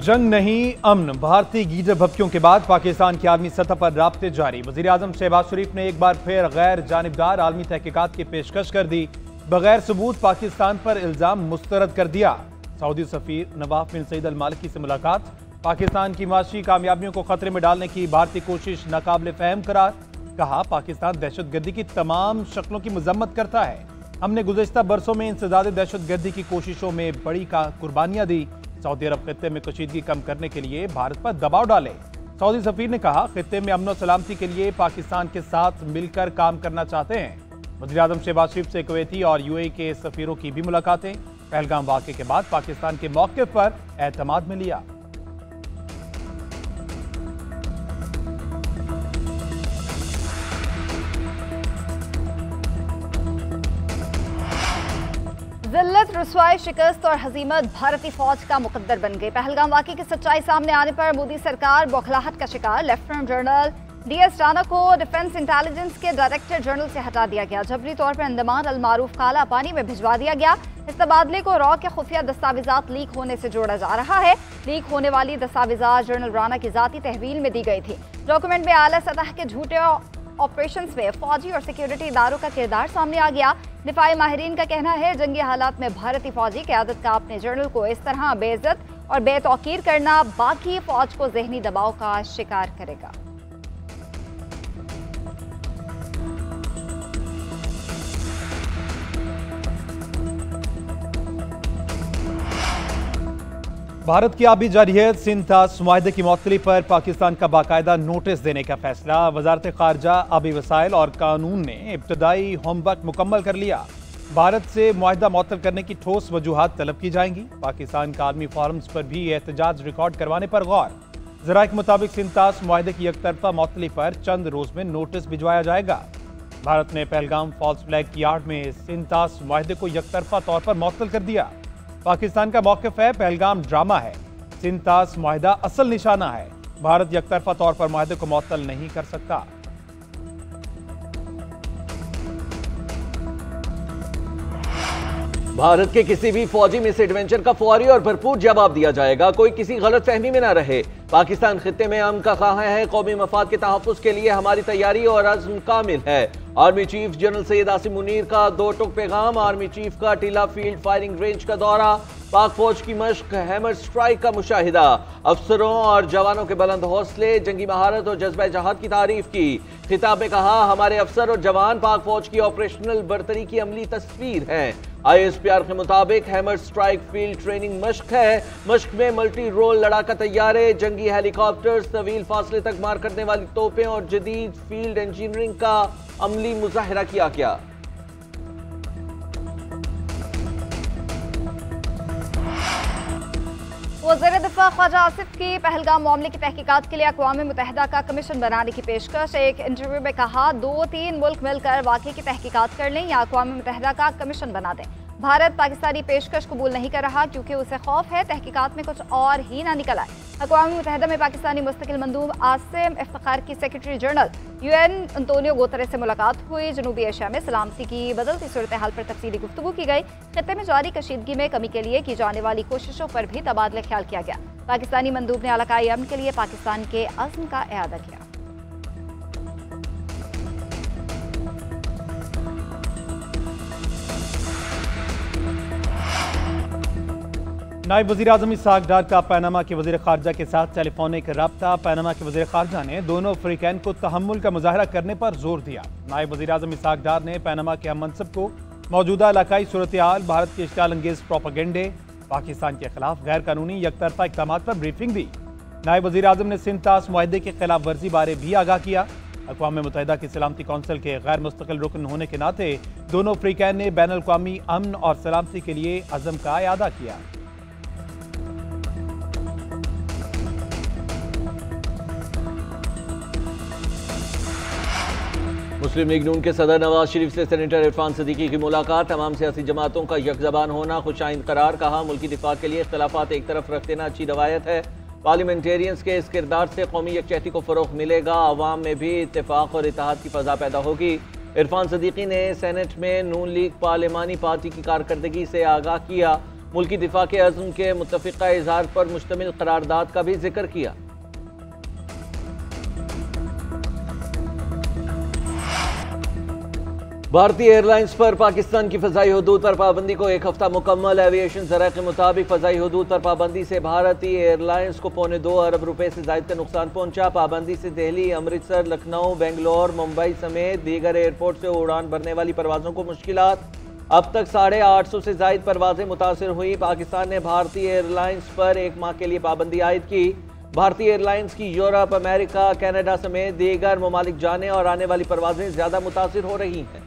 जंग नहीं अमन, भारतीय गीजर भभकियों के बाद पाकिस्तान की आलमी सतह पर राब्ते जारी। वजीर आजम शहबाज शरीफ ने एक बार फिर गैर जानिबदार आलमी तहकीकात की पेशकश कर दी। बगैर सबूत पाकिस्तान पर इल्जाम मुस्तरद कर दिया। सऊदी सफीर नवाफ बिन सईद अल मालिकी से मुलाकात। पाकिस्तान की माशी कामयाबियों को खतरे में डालने की भारतीय कोशिश नाकाबिले फहम करार। कहा, पाकिस्तान दहशतगर्दी की तमाम शक्लों की मजम्मत करता है। हमने गुज़श्ता बरसों में इंसदाद दहशतगर्दी की कोशिशों में बड़ी कुर्बानियां दी। सऊदी अरब खित्ते में कशीदगी कम करने के लिए भारत पर दबाव डाले। सऊदी सफीर ने कहा, खित्ते में अमन और सलामती के लिए पाकिस्तान के साथ मिलकर काम करना चाहते हैं। वज़ीर आज़म शहबाज शरीफ से कुवैती और यूएई के सफीरों की भी मुलाकातें। पहलगाम वाक़े के बाद पाकिस्तान के मौक़िफ़ पर एतमाद में लिया। जिल्लत, रुसवाई, शिकस्त और हजीमत भारतीय फौज का मुकद्दर बन गई। पहलगाम वाक़े की सच्चाई सामने आने पर मोदी सरकार बौखलाहट का शिकार। लेफ्टिनेंट जनरल डीएस राणा को डिफेंस इंटेलिजेंस के डायरेक्टर जनरल से हटा दिया गया। जबरी तौर पर अंदमान अल मारूफ काला पानी में भिजवा दिया गया। इस तबादले को रॉ के खुफिया दस्तावेजात लीक होने से जोड़ा जा रहा है। लीक होने वाली दस्तावेजात जनरल राणा की जाती तहवील में दी गई थी। डॉक्यूमेंट में आला सतह के झूठे ऑपरेशंस में फौजी और सिक्योरिटी इदारों का किरदार सामने आ गया। दिफाई माहिरीन का कहना है, जंगी हालात में भारतीय फौजी क़यादत का अपने जनरल को इस तरह बेइज्जत और बेतौकीर करना बाकी फौज को जहनी दबाव का शिकार करेगा। भारत की आबी जारहियत सिंथास मुआहदे की मुअत्तली पर पाकिस्तान का बाकायदा नोटिस देने का फैसला। वजारत खारजा, आबी वसाइल और कानून ने इब्तदाई होमवर्क मुकम्मल कर लिया। भारत से मुआहदा मुअत्तल करने की ठोस वजूहात तलब की जाएंगी। पाकिस्तान का आलमी फोरम्स पर भी एहतजाज रिकॉर्ड करवाने पर गौर। ज़राए के मुताबिक सिंथास मुआहदे की एकतरफा मुअत्तली पर चंद रोज में नोटिस भिजवाया जाएगा। भारत ने पहलगाम फॉल्स फ्लैग यार्ड में सिंथास मुआहदे को एकतरफा तौर पर मुअत्तल कर दिया। पाकिस्तान का मौक़िफ़ है, पहलगाम ड्रामा है, सिंथास मुआहदा असल निशाना है। भारत एकतरफा तौर पर मुआहदे को मुअत्तल नहीं कर सकता। भारत के किसी भी फौजी मिसएडवेंचर का फौरी और भरपूर जवाब दिया जाएगा। कोई किसी गलत फहमी में न रहे। पाकिस्तान खित्ते में अमन का ख्वाह है। कौमी मफाद के तहफ़्फ़ुज़ के लिए हमारी तैयारी और अज़्म कामिल है। Army chief general Syed Asim Munir का 2 टुक पैगाम। आर्मी चीफ का टीला फील्ड फायरिंग रेंज का दौरा। पाक फौज की मश्क, हैमर स्ट्राइक का मुशाहिदा। अफसरों और जवानों के बुलंद हौसले, जंगी महारत और जज्बा जहाद की तारीफ की। खिताब में कहा, हमारे अफसर और जवान पाक फौज की ऑपरेशनल बरतरी की अमली तस्वीर हैं। ISPR के मुताबिक हैमर स्ट्राइक फील्ड ट्रेनिंग मश्क है। मश्क में मल्टी रोल लड़ाका तैयारे, जंगी हेलीकॉप्टर्स, तवील फासले तक मार करने वाली तोपें और जदीद फील्ड इंजीनियरिंग का अमली मुजाहिरा किया गया। वज़ीर दिफा ख्वाजा आसिफ की पहलगाम मामले की तहकीकात के लिए अक़वाम मुत्तहिदा का कमीशन बनाने की पेशकश। एक इंटरव्यू में कहा, 2-3 मुल्क मिलकर वाक़े की तहकीकात कर लें या अक़वाम मुत्तहिदा का कमीशन बना दें। भारत पाकिस्तानी पेशकश कबूल नहीं कर रहा क्योंकि उसे खौफ है तहकीकात में कुछ और ही ना निकल आए। अक़वाम मुत्तहिदा में पाकिस्तानी मुस्तकिल मंदूब आसिम इफ्तिखार की secretary general UN Antonio Guterres से मुलाकात हुई। जनूबी एशिया में सलामती की बदलती सूरत हाल पर तफसीली गुफ्तगू की गई। खित्ते में जारी कशीदगी में कमी के लिए की जाने वाली कोशिशों पर भी तबादला ख्याल किया गया। पाकिस्तानी मंदूब ने इलाकाई अमन के लिए पाकिस्तान के अज़्म का इआदा किया। नायब वज़ीर आज़म इसहाक़ डार का पनामा के वज़ीर ख़ारजा के साथ टेलीफोनिक रब्ता। पनामा के वज़ीर ख़ारजा ने दोनों अफ्रीकैन को तहम्मुल का मुज़ाहरा करने पर जोर दिया। नायब वज़ीर आज़म इसहाक़ डार ने पनामा के हम मनसब को मौजूदा इलाकाई सूरत हाल, भारत के इश्तियाल अंगेज़ प्रोपेगेंडे, पाकिस्तान के खिलाफ गैर कानूनी यकतरफा इक़दाम पर ब्रीफिंग दी। नायब वज़ीर आज़म ने सिंथास मुआहदे के खिलाफ वर्जी बारे भी आगाह किया। अक़वाम मुत्तहिदा की सलामती कौंसिल के गैर मुस्तकिल रुकन होने के नाते दोनों अफ्रीकैन ने बैनुल अक़वामी अमन और सलामती के लिए अज़म का इआदा किया। मुस्लिम लीग नून के सदर नवाज शरीफ से सेनेटर इरफान सदीकी की मुलाकात। तमाम सियासी जमातों का यकजबान होना खुशाइंद करार। कहा, मुल्की दिफा के लिए इख्तलाफात एक तरफ रख देना अच्छी रवायत है। पार्लियामेंटेरियंस के इस किरदार से कौमी यकजहती को फ़रोग़ मिलेगा। अवाम में भी इत्तेफाक और इत्तेहाद की फ़ज़ा पैदा होगी। इरफान सदीकी ने सेनेट में नून लीग पार्लिमानी पार्टी की कारकर्दगी से आगाह किया। मुल्की दिफा के अज़्म के मुत्तफ़िक़ा इज़हार पर मुश्तमिल करारदाद का भी जिक्र किया। भारतीय एयरलाइंस पर पाकिस्तान की फ़ज़ाई हुदूद पर पाबंदी को एक हफ्ता मुकम्मल। एविएशन ज़राए के मुताबिक फ़ज़ाई हुदूद पर पाबंदी से भारतीय एयरलाइंस को $2.25 अरब से ज़ायद का नुकसान पहुंचा। पाबंदी से दिल्ली, अमृतसर, लखनऊ, बेंगलोर, मुंबई समेत दीगर एयरपोर्ट से उड़ान भरने वाली परवाज़ों को मुश्किलात। अब तक 850 से ज़ायद परवाजें मुतासिर हुई। पाकिस्तान ने भारतीय एयरलाइंस पर एक माह के लिए पाबंदी आयद की। भारतीय एयरलाइंस की यूरोप, अमेरिका, कनाडा समेत दीगर ममालिक जाने और आने वाली परवाजें ज़्यादा मुतासिर हो रही हैं।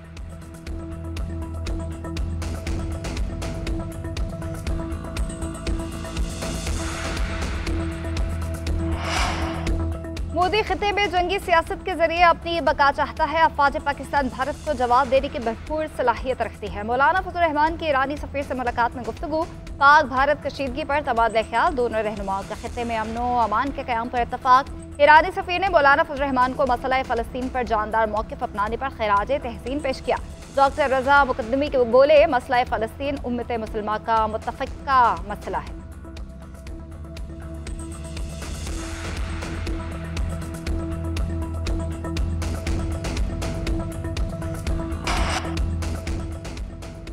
मोदी खिते में जंगी सियासत के जरिए अपनी बका चाहता है। अफवाज पाकिस्तान भारत को जवाब देने की भरपूर सलाहियत रखती है। मौलाना फजल रहमान की ईरानी सफीर से मुलाकात में गुफ्तगू। पाक भारत कशीदगी पर तबादला ख्याल। दोनों रहनुमाओं का खिते में अमन व अमान के क़याम पर इत्तफाक। ईरानी सफीर ने मौलाना फजल रहमान को मसला फ़लस्तीन पर जानदार मौक़िफ़ अपनाने पर खिराज तहसीन पेश किया। डॉक्टर रजा मुकद्दमी के बोले, मसला फ़लस्तीन उम्मत मुसलमा का मुत्तफ़िक़ा मसला है।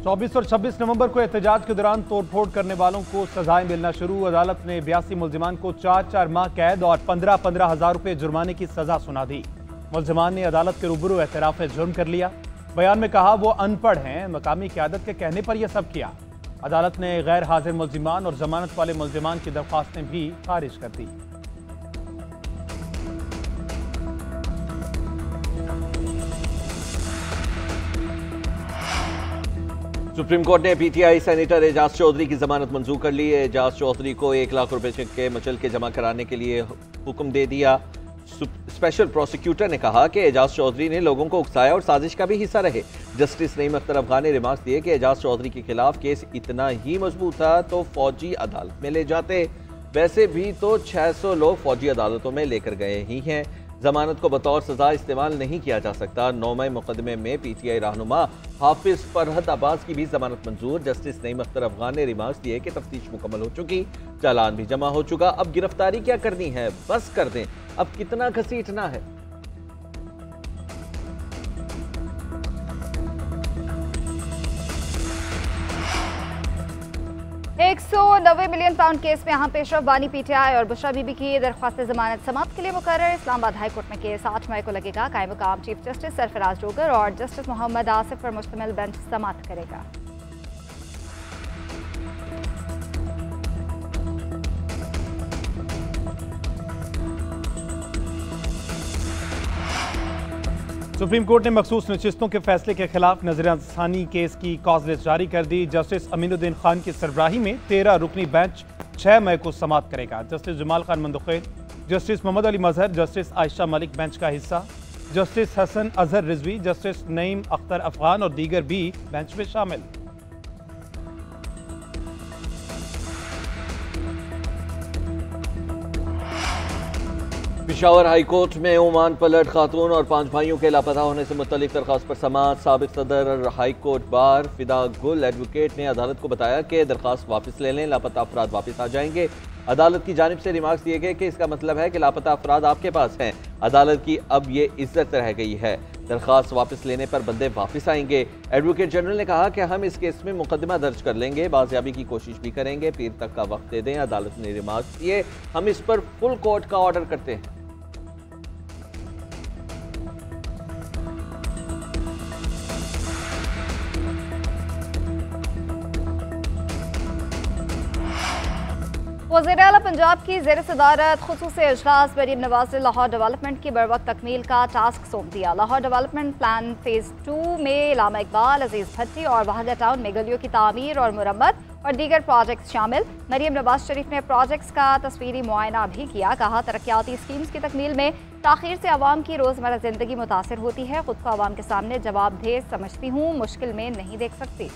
चौबीस और 26 नवंबर को एहतजाज के दौरान तोड़फोड़ करने वालों को सजाएं मिलना शुरू। अदालत ने 82 मुल्जिमान को 4-4 माह कैद और 15-15 हज़ार रुपये जुर्माने की सजा सुना दी। मुल्जिमान ने अदालत के रूबरू एतराफ़ जुर्म कर लिया। बयान में कहा वो अनपढ़ हैं, मकामी क़यादत के कहने पर यह सब किया। अदालत ने गैर हाजिर मुल्जिमान और जमानत वाले मुल्जिमान की दरख्वास्तें भी खारिज कर दी। सुप्रीम कोर्ट ने पीटीआई सेनेटर एजाज चौधरी की जमानत मंजूर कर ली है। एजाज चौधरी को 1 लाख रुपए के मचल के जमा कराने के लिए हुक्म दे दिया। स्पेशल प्रोसिक्यूटर ने कहा कि एजाज चौधरी ने लोगों को उकसाया और साजिश का भी हिस्सा रहे। जस्टिस नईम अख्तर अफगान ने रिमार्क्स दिए कि एजाज चौधरी के खिलाफ केस इतना ही मजबूत था तो फौजी अदालत में ले जाते। वैसे भी तो 600 लोग फौजी अदालतों में लेकर गए ही हैं। जमानत को बतौर सजा इस्तेमाल नहीं किया जा सकता। 9वें मुकदमे में पीटीआई रहनुमा हाफिज फरहत अब्बास की भी जमानत मंजूर। जस्टिस नईम अख्तर अफगान ने रिमार्क्स दिए कि तफ्तीश मुकम्मल हो चुकी, चालान भी जमा हो चुका, अब गिरफ्तारी क्या करनी है, बस कर दें, अब कितना घसीटना है। 190 मिलियन पाउंड केस में अहम पेशरफ बानी पीटीआई और बुशरा बीबी की दरख्वास्त जमानत समाप्त के लिए मुकर्रर। इस्लामाबाद हाई कोर्ट में केस 8 मई को लगेगा। कायम मकाम चीफ जस्टिस सरफराज डोगर और जस्टिस मोहम्मद आसिफ पर मुश्तमिल बेंच समाप्त करेगा। सुप्रीम कोर्ट ने मखसूस नशिस्तों के फैसले के खिलाफ नजरसानी केस की कॉज लिस्ट जारी कर दी। जस्टिस अमीनुद्दीन खान की सरबराही में 13 रुकनी बेंच 6 मई को समाप्त करेगा। जस्टिस जमाल खान मंदुखेल, जस्टिस मोहम्मद अली मजहर, जस्टिस आयशा मलिक बेंच का हिस्सा। जस्टिस हसन अजहर रिजवी, जस्टिस नईम अख्तर अफगान और दीगर भी बेंच में शामिल। पिशावर हाई कोर्ट में ओमान पलट खातून और 5 भाइयों के लापता होने से मुतल्लिक दरख्वास्त पर समाअत। साबिक सदर हाई कोर्ट बार फिदा गुल एडवोकेट ने अदालत को बताया कि दरख्वास्त वापस ले लें, लापता अफराद वापस आ जाएंगे। अदालत की जानिब से रिमार्क्स दिए गए कि इसका मतलब है कि लापता अफराद आपके पास हैं। अदालत की अब ये इज्जत रह गई है, दरख्वास्त वापस लेने पर बंदे वापस आएंगे। एडवोकेट जनरल ने कहा कि हम इस केस में मुकदमा दर्ज कर लेंगे, बाजियाबी की कोशिश भी करेंगे, पीर तक का वक्त दे दें। अदालत ने रिमार्क्स दिए, हम इस पर फुल कोर्ट का ऑर्डर करते हैं। वज़ीर आला पंजाब की ज़ेर सदारत खुसूसी इजलास मरीम नवाज ने लाहौर डेवलपमेंट की बरवक्त तकमील का टास्क सौंप दिया। लाहौर डेवलपमेंट प्लान फेज़ 2 में इलामा इकबाल, अजीज़ भट्टी और वहागा टाउन में गलियों की तामीर और मुरम्मत और दीगर प्रोजेक्ट्स शामिल। मरीम नवाज शरीफ ने प्रोजेक्ट्स का तस्वीरी मुआयना भी किया। कहा, तरक्याती स्कीम्स की तकमील में ताख़ीर से आवाम की रोज़मर्रा ज़िंदगी मुतासर होती है। खुद को आवाम के सामने जवाबदेह समझती हूँ, मुश्किल में नहीं देख सकती।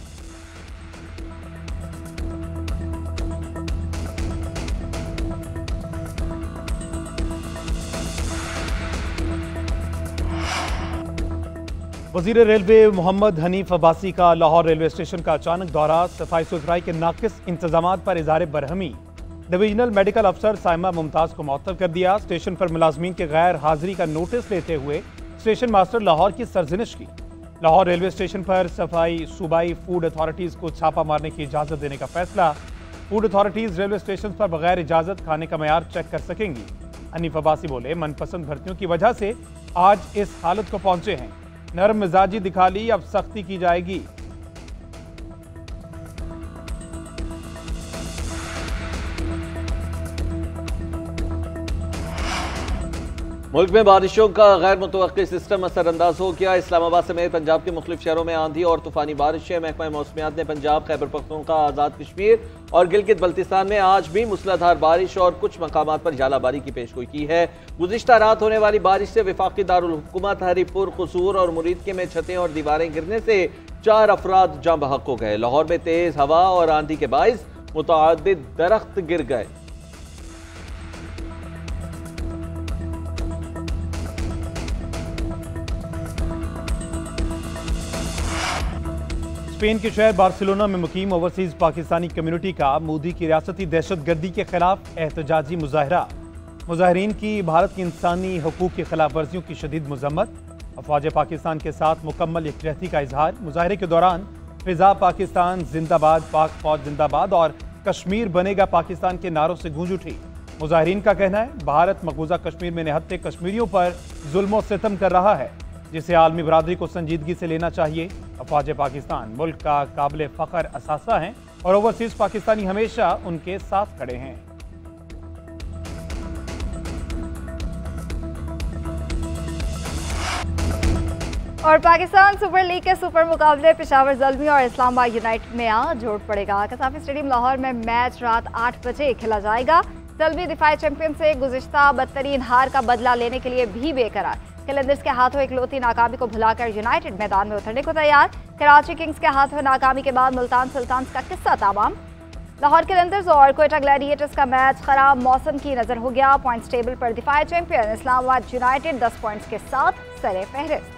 वजीर रेलवे मोहम्मद हनीफ अब्बासी का लाहौर रेलवे स्टेशन का अचानक दौरा, सफाई सुथराई के नाकिस इंतजामात पर इजहार बरहमी। डिवीजनल मेडिकल अफसर साइमा मुमताज को मुअत्तल कर दिया। स्टेशन पर मुलाजमीन के गैर हाजिरी का नोटिस लेते हुए स्टेशन मास्टर लाहौर की सरजनिश की। लाहौर रेलवे स्टेशन पर सफाई सूबाई फूड अथॉरिटीज को छापा मारने की इजाजत देने का फैसला। फूड अथॉरिटीज रेलवे स्टेशन पर बगैर इजाजत खाने का मयार चेक कर सकेंगी। हनीफ अब्बासी बोले, मनपसंद भर्तियों की वजह से आज इस हालत को पहुंचे हैं। नरम मिजाजी दिखा ली, अब सख्ती की जाएगी। मुल्क में बारिशों का गैर मुतवक्की सिस्टम असरअंदाज हो गया। इस्लामाबाद समेत पंजाब के मुख्तलिफ शहरों में आंधी और तूफानी बारिशें। महकमा मौसमियात ने पंजाब, खैबर पख्तूनख्वा, आज़ाद कश्मीर और गिलगित बल्तिस्तान में आज भी मूसलाधार बारिश और कुछ मकामात पर झालाबारी की पेशगोई की है। गुज़िश्ता रात होने वाली बारिश से वफाकी दारुल हुकूमत हरीपुर, कसूर और मुरीदके में छतें और दीवारें गिरने से 4 अफराद जाँ बहक हो गए। लाहौर में तेज हवा और आंधी के बाइस मुतअद्दिद दरख्त गिर गए। स्पेन के शहर बार्सिलोना में मुकीम ओवरसीज पाकिस्तानी कम्युनिटी का मोदी की रियासती दहशतगर्दी के खिलाफ एहतजाजी मुजाहरा। मुजाहरीन की भारत की इंसानी हकूक की खिलाफ वर्जियों की शदीद मजम्मत। अफवाज पाकिस्तान के साथ मुकम्मल यकजहती का इजहार। मुजाहरे के दौरान फिजा पाकिस्तान जिंदाबाद, पाक फौज जिंदाबाद और कश्मीर बनेगा पाकिस्तान के नारों से गूंज उठी। मुजाहरीन का कहना है, भारत मकबूजा कश्मीर में निहत्ते कश्मीरियों पर जुल्म सितम कर रहा है, जिसे आलमी बरादरी को संजीदगी से लेना चाहिए। अफवाज पाकिस्तान मुल्क का काबिल फ़ख्र असासा हैं और ओवरसीज पाकिस्तानी हमेशा उनके साथ खड़े हैं। और पाकिस्तान सुपर लीग के सुपर मुकाबले पेशावर ज़ल्मी और इस्लामाबाद यूनाइटेड में आज जोड़ पड़ेगा। कसाफी स्टेडियम लाहौर में मैच रात 8 बजे खेला जाएगा। ज़ल्मी दिफाई चैंपियन से गुज़िश्ता बदतरीन हार का बदला लेने के लिए भी बेकरार। कलंदर्स के हाथों इकलौती नाकामी को भुलाकर यूनाइटेड मैदान में उतरने को तैयार। कराची किंग्स के हाथों नाकामी के बाद मुल्तान सुल्तान्स का किस्सा तमाम। लाहौर कलंदर्स और क्वेटा ग्लैडिएटर्स का मैच खराब मौसम की नजर हो गया। पॉइंट्स टेबल पर दिफाई चैंपियन इस्लामाबाद यूनाइटेड 10 पॉइंट्स के साथ सरे फहरिस्त।